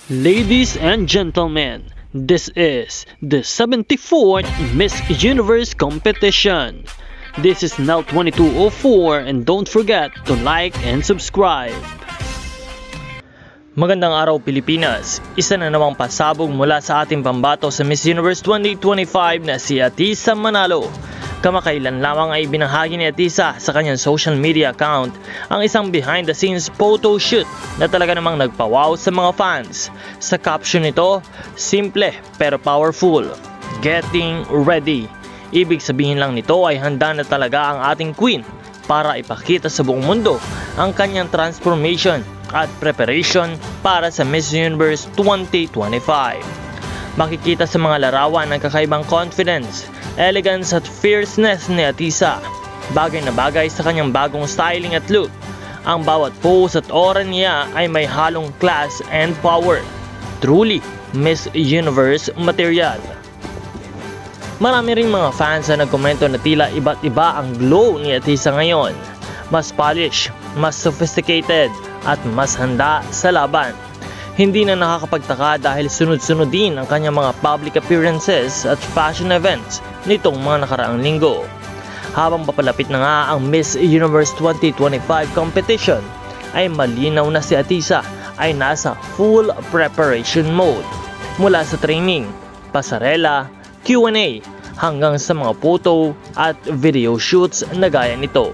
Ladies and gentlemen, this is the 74th Miss Universe competition. This is now 22:04 and don't forget to like and subscribe. Magandang araw Pilipinas! Isa na namang pasabog mula sa ating pambato sa Miss Universe 2025 na si Atisa Manalo. Kamakailan lamang ay binahagi ni Atisa sa kanyang social media account ang isang behind the scenes photo shoot na talaga namang nagpawaw sa mga fans. Sa caption nito, simple pero powerful, getting ready. Ibig sabihin lang nito ay handa na talaga ang ating queen para ipakita sa buong mundo ang kanyang transformation at preparation para sa Miss Universe 2025. Makikita sa mga larawan ang kakaibang confidence, elegance at fierceness ni Atisa. Bagay na bagay sa kanyang bagong styling at look. Ang bawat pose at aura niya ay may halong class and power. Truly, Miss Universe material. Marami ring mga fans na nagkomento na tila iba't iba ang glow ni Atisa ngayon. Mas polished, mas sophisticated, at mas handa sa laban. Hindi na nakakapagtaka dahil sunod-sunod din ang kanyang mga public appearances at fashion events nitong mga nakaraang linggo. Habang papalapit na nga ang Miss Universe 2025 competition, ay malinaw na si Atisa ay nasa full preparation mode. Mula sa training, pasarela, Q&A, hanggang sa mga photo at video shoots na gaya nito.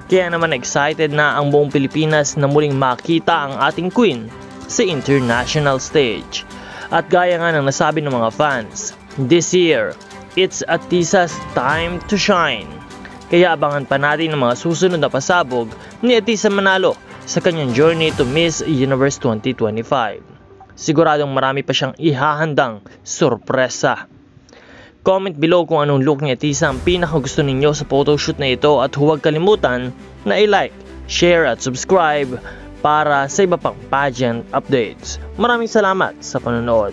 Kaya naman excited na ang buong Pilipinas na muling makita ang ating queen sa international stage. At gaya nga ng nasabi ng mga fans, this year, it's Atisa's time to shine. Kaya abangan pa natin ang mga susunod na pasabog ni Atisa Manalo sa kanyang journey to Miss Universe 2025. Siguradong marami pa siyang ihahandang sorpresa. Comment below kung anong look ni Atisa ang pinakagusto ninyo sa photoshoot na ito at huwag kalimutan na i-like, share at subscribe para sa iba pang pageant updates. Maraming salamat sa panonood.